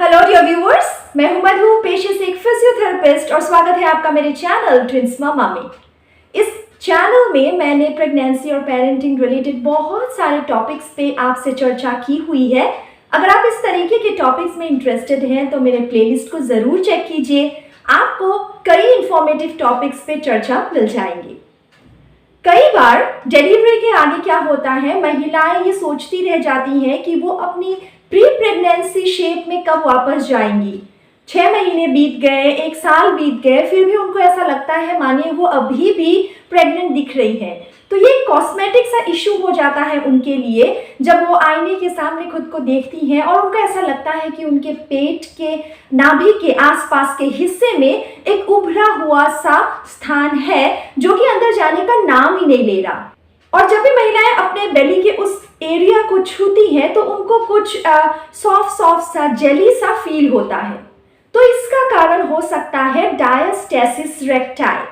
Hello dear viewers, मैं हूं मधु, पेशे से एक फिजियोथेरेपिस्ट और स्वागत है आपका मेरे चैनल ट्विंस मामा में। इस चैनल में मैंने प्रेगनेंसी और पेरेंटिंग रिलेटेड बहुत सारे टॉपिक्स पे आपसे चर्चा की हुई है। अगर आप इस तरीके के टॉपिक्स में इंटरेस्टेड हैं तो मेरे प्लेलिस्ट को ज़रूर चेक कीजिए, आपको कई इंफॉर्मेटिव टॉपिक्स पे चर्चा मिल जाएंगी। कई बार डिलीवरी के आगे क्या होता है, महिलाएं ये सोचती रह जाती हैं कि वो अपनी प्री प्रेगनेंसी शेप में कब वापस जाएंगी। 6 महीने बीत गए, 1 साल बीत गए, फिर भी उनको ऐसा लगता है मानिए वो अभी भी प्रेग्नेंट दिख रही है। तो ये कॉस्मेटिक सा इशू हो जाता है उनके लिए जब वो आईने के सामने खुद को देखती हैं और उनको ऐसा लगता है कि उनके पेट के नाभि के आसपास के हिस्से में एक उभरा हुआ सा स्थान है जो कि अंदर जाने का नाम ही नहीं ले रहा। और जब भी महिलाएं अपने बेली के उस एरिया को छूती हैं तो उनको कुछ सॉफ्ट सा जेली सा फील होता है। तो इसका कारण हो सकता है डायस्टेसिस रेक्टाई।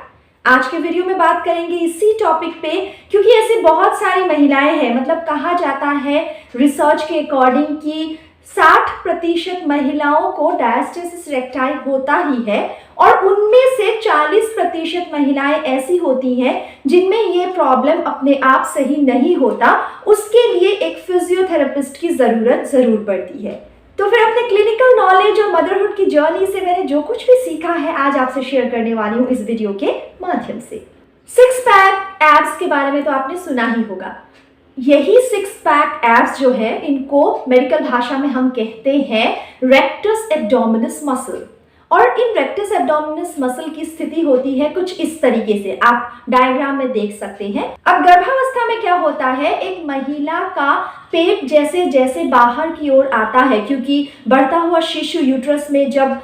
आज के वीडियो में बात करेंगे इसी टॉपिक पे, क्योंकि ऐसी बहुत सारी महिलाएं हैं, मतलब कहा जाता है रिसर्च के अकॉर्डिंग कि 60% महिलाओं को डायस्टेसिस रेक्टाई होता ही है और उनमें से 40% महिलाएं ऐसी होती हैं जिनमें ये प्रॉब्लम अपने आप सही नहीं होता। उसके लिए एक फिजियोथेरेपिस्ट की ज़रूरत ज़रूर पड़ती है। तो फिर अपने क्लिनिकल नॉलेज और मदरहुड की जर्नी से मैंने जो कुछ भी सीखा है आज आपसे शेयर करने वाली हूँ इस वीडियो के माध्यम से। 6 पैक एब्स के बारे में तो आपने सुना ही होगा। यही 6 पैक एब्स जो है इनको मेडिकल भाषा में हम कहते हैं रेक्टस एब्डोमिनस मसल। और इन रेक्टस एब्डोमिनस मसल की स्थिति होती है कुछ इस तरीके से, आप डायग्राम में देख सकते हैं। अब गर्भावस्था में क्या होता है, एक महिला का पेट जैसे जैसे बाहर की ओर आता है, क्योंकि बढ़ता हुआ शिशु यूट्रस में जब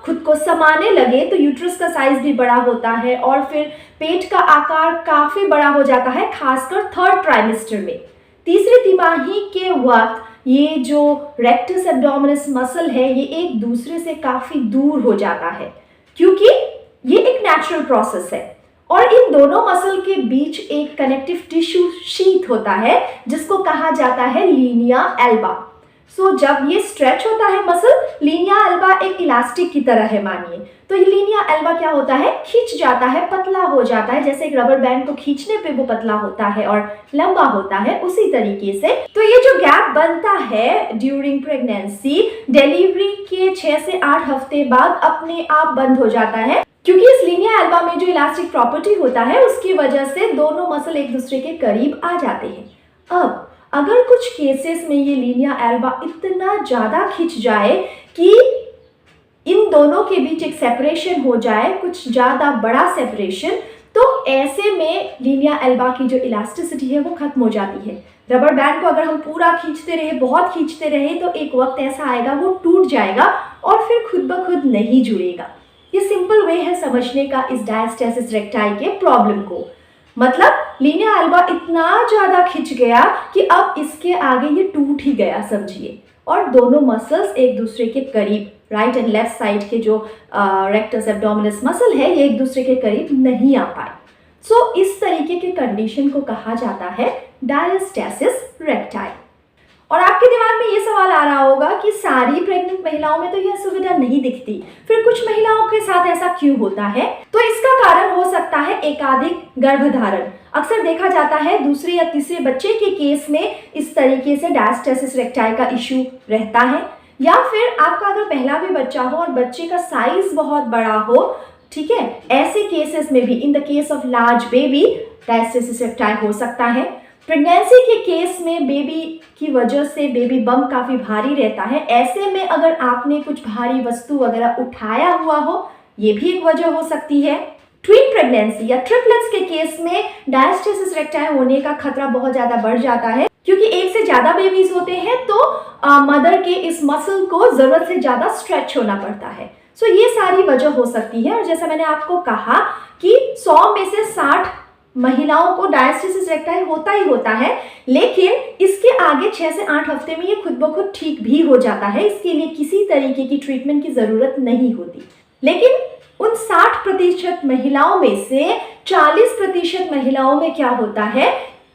खुद को समाने लगे तो यूट्रस का साइज भी बड़ा होता है और फिर पेट का आकार काफी बड़ा हो जाता है, खासकर 3rd ट्राइमेस्टर में। तीसरी तिमाही के वक्त ये जो रेक्टस एब्डोमिनस मसल है ये एक दूसरे से काफी दूर हो जाता है, क्योंकि ये एक नेचुरल प्रोसेस है। और इन दोनों मसल के बीच एक कनेक्टिव टिश्यू शीथ होता है जिसको कहा जाता है लीनिया एल्बा। सो जब ये स्ट्रेच होता है मसल, लीनिया एल्बा एक इलास्टिक की तरह है मानिए, तो ये लीनिया एल्बा क्या होता है, खिंच जाता है, पतला हो जाता है। जैसे एक रबर बैंड को खींचने पे वो पतला होता है और लंबा होता है, उसी तरीके से। तो ये जो गैप बनता है ड्यूरिंग प्रेगनेंसी, डिलीवरी के 6 से 8 हफ्ते बाद अपने आप बंद हो जाता है, क्योंकि इस लीनिया एल्बा में जो इलास्टिक प्रॉपर्टी होता है उसकी वजह से दोनों मसल एक दूसरे के करीब आ जाते हैं। अब अगर कुछ केसेस में ये लीनिया एल्बा इतना ज़्यादा खिंच जाए कि इन दोनों के बीच एक सेपरेशन हो जाए, कुछ ज़्यादा बड़ा सेपरेशन, तो ऐसे में लीनिया एल्बा की जो इलास्टिसिटी है वो खत्म हो जाती है। रबर बैंड को अगर हम पूरा खींचते रहे, बहुत खींचते रहे, तो एक वक्त ऐसा आएगा वो टूट जाएगा और फिर खुद ब खुद नहीं जुड़ेगा। ये सिंपल वे है समझने का इस डायस्टेसिस रेक्टाई के प्रॉब्लम को। मतलब लीनिया एल्बा इतना ज़्यादा खिंच गया कि अब इसके आगे ये टूट ही गया समझिए, और दोनों मसल्स एक दूसरे के करीब, राइट एंड लेफ्ट साइड के जो रेक्टस एब्डोमिनस मसल है ये एक दूसरे के करीब नहीं आ पाए। सो इस तरीके के कंडीशन को कहा जाता है डायस्टेसिस रेक्टाई। और आपके दिमाग में ये सवाल आ रहा होगा कि सारी प्रेग्नेंट महिलाओं में तो यह सुविधा नहीं दिखती, फिर कुछ महिलाओं के साथ ऐसा क्यों होता है? तो इसका कारण हो सकता है एकाधिक गर्भधारण। अक्सर देखा जाता है दूसरे या तीसरे बच्चे के केस में इस तरीके से डायस्टेसिस रेक्टाई का इशू रहता है, या फिर आपका अगर पहला भी बच्चा हो और बच्चे का साइज बहुत बड़ा हो, ठीक है, ऐसे केसेस में भी in the case of large baby diastasis recti हो सकता है। प्रेगनेंसी के केस में बेबी की वजह से बेबी बम्प काफ़ी भारी रहता है, ऐसे में अगर आपने कुछ भारी वस्तु वगैरह उठाया हुआ हो ये भी एक वजह हो सकती है। ट्विन प्रेगनेंसी या ट्रिपलेट्स के केस में डायस्टेसिस रेक्टाई होने का खतरा बहुत ज़्यादा बढ़ जाता है, क्योंकि एक से ज़्यादा बेबीज होते हैं तो मदर के इस मसल को ज़रूरत से ज़्यादा स्ट्रेच होना पड़ता है। सो ये सारी वजह हो सकती है। और जैसा मैंने आपको कहा कि 100 में से 60 महिलाओं को डायस्टेसिस रेक्टाई होता ही होता है, लेकिन इसके आगे 6 से 8 हफ्ते में ये खुद ब खुद ठीक भी हो जाता है। इसके लिए किसी तरीके की ट्रीटमेंट की ज़रूरत नहीं होती। लेकिन उन 60% महिलाओं में से 40% महिलाओं में क्या होता है,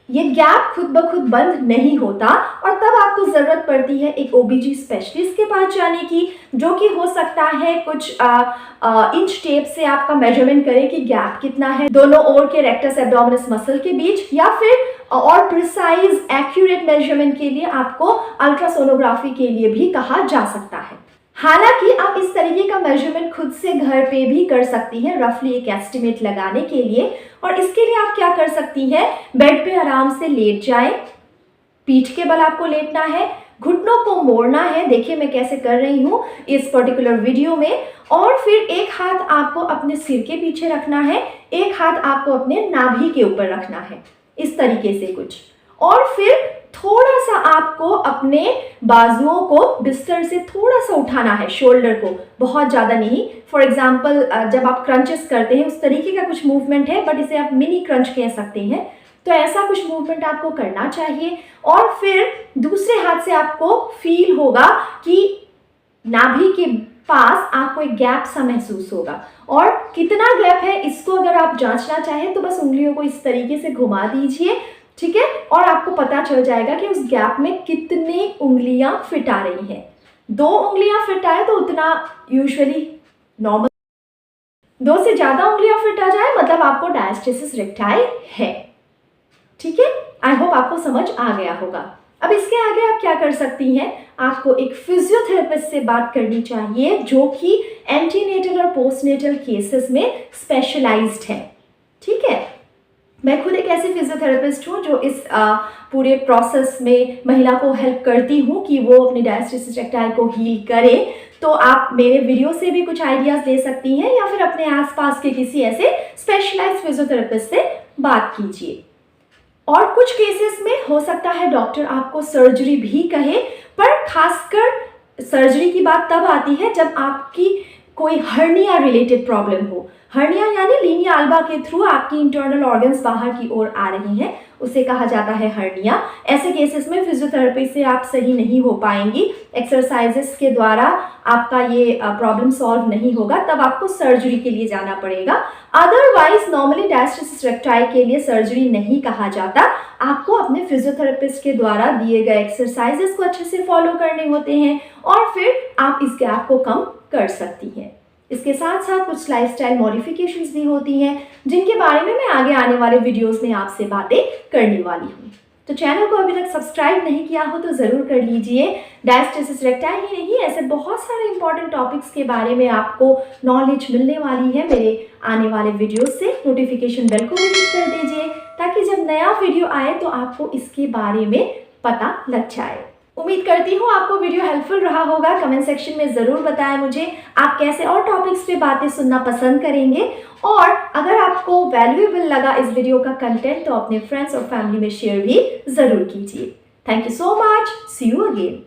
ये गैप खुद ब खुद बंद नहीं होता और तब आपको ज़रूरत पड़ती है एक ओबीजी स्पेशलिस्ट के पास जाने की, जो कि हो सकता है कुछ इंच टेप से आपका मेजरमेंट करे कि गैप कितना है दोनों ओर के रेक्टस एब्डोमिनस मसल के बीच, या फिर और प्रिसाइज एक्यूरेट मेजरमेंट के लिए आपको अल्ट्रासोनोग्राफी के लिए भी कहा जा सकता है। हालांकि आप इस तरीके का मेजरमेंट खुद से घर पे भी कर सकती हैं रफली एक एस्टिमेट लगाने के लिए। और इसके लिए आप क्या कर सकती हैं, बेड पे आराम से लेट जाएं, पीठ के बल आपको लेटना है, घुटनों को मोड़ना है, देखिए मैं कैसे कर रही हूँ इस पर्टिकुलर वीडियो में, और फिर एक हाथ आपको अपने सिर के पीछे रखना है, एक हाथ आपको अपने नाभि के ऊपर रखना है, इस तरीके से कुछ। और फिर थोड़ा सा आपको अपने बाजुओं को बिस्तर से थोड़ा सा उठाना है, शोल्डर को, बहुत ज़्यादा नहीं। फॉर एग्जाम्पल जब आप क्रंचेस करते हैं उस तरीके का कुछ मूवमेंट है, बट इसे आप मिनी क्रंच कह सकते हैं, तो ऐसा कुछ मूवमेंट आपको करना चाहिए। और फिर दूसरे हाथ से आपको फील होगा कि नाभि के पास आपको एक गैप सा महसूस होगा, और कितना गैप है इसको अगर आप जांचना चाहें तो बस उंगलियों को इस तरीके से घुमा दीजिए, ठीक है, और आपको पता चल जाएगा कि उस गैप में कितनी उंगलियां फिट आ रही हैं। 2 उंगलियां फिट आए तो उतना यूजुअली नॉर्मल, 2 से ज़्यादा उंगलियां फिट आ जाए मतलब आपको डायस्टेसिस रेक्टाई है, ठीक है। आई होप आपको समझ आ गया होगा। अब इसके आगे आप क्या कर सकती हैं, आपको एक फिजियोथेरेपिस्ट से बात करनी चाहिए जो कि एंटीनेटल और पोस्टनेटल केसेस में स्पेशलाइज्ड है, ठीक है। मैं खुद एक ऐसी फिजियोथेरेपिस्ट हूँ जो इस पूरे प्रोसेस में महिला को हेल्प करती हूँ कि वो अपनी डायस्टेसिस रेक्टाई को हील करे। तो आप मेरे वीडियो से भी कुछ आइडियाज़ ले सकती हैं या फिर अपने आसपास के किसी ऐसे स्पेशलाइज्ड फिजियोथेरेपिस्ट से बात कीजिए। और कुछ केसेस में हो सकता है डॉक्टर आपको सर्जरी भी कहे, पर खासकर सर्जरी की बात तब आती है जब आपकी कोई हर्निया रिलेटेड प्रॉब्लम हो। हर्निया यानी लीनिया अल्बा के थ्रू आपकी इंटरनल ऑर्गन्स बाहर की ओर आ रही हैं, उसे कहा जाता है हर्निया। ऐसे केसेस में फिजियोथेरेपी से आप सही नहीं हो पाएंगी, एक्सरसाइजेस के द्वारा आपका ये प्रॉब्लम सॉल्व नहीं होगा, तब आपको सर्जरी के लिए जाना पड़ेगा। अदरवाइज नॉर्मली डायस्टेसिस रेक्टाई के लिए सर्जरी नहीं कहा जाता, आपको अपने फिजियोथेरेपिस्ट के द्वारा दिए गए एक्सरसाइजेस को अच्छे से फॉलो करने होते हैं और फिर आप इस गैप को कम कर सकती हैं। इसके साथ साथ कुछ लाइफस्टाइल मॉडिफिकेशंस भी होती हैं जिनके बारे में मैं आगे आने वाले वीडियोस में आपसे बातें करने वाली हूँ। तो चैनल को अभी तक सब्सक्राइब नहीं किया हो तो ज़रूर कर लीजिए। डायस्टेसिस रेक्टाई ही नहीं, ऐसे बहुत सारे इंपॉर्टेंट टॉपिक्स के बारे में आपको नॉलेज मिलने वाली है मेरे आने वाले वीडियोस से। नोटिफिकेशन बेल को भी हिट कर दीजिए ताकि जब नया वीडियो आए तो आपको इसके बारे में पता लग जाए। उम्मीद करती हूँ आपको वीडियो हेल्पफुल रहा होगा। कमेंट सेक्शन में ज़रूर बताएं मुझे आप कैसे और टॉपिक्स पे बातें सुनना पसंद करेंगे, और अगर आपको वैल्यूएबल लगा इस वीडियो का कंटेंट तो अपने फ्रेंड्स और फैमिली में शेयर भी ज़रूर कीजिए। Thank you so much, see you again.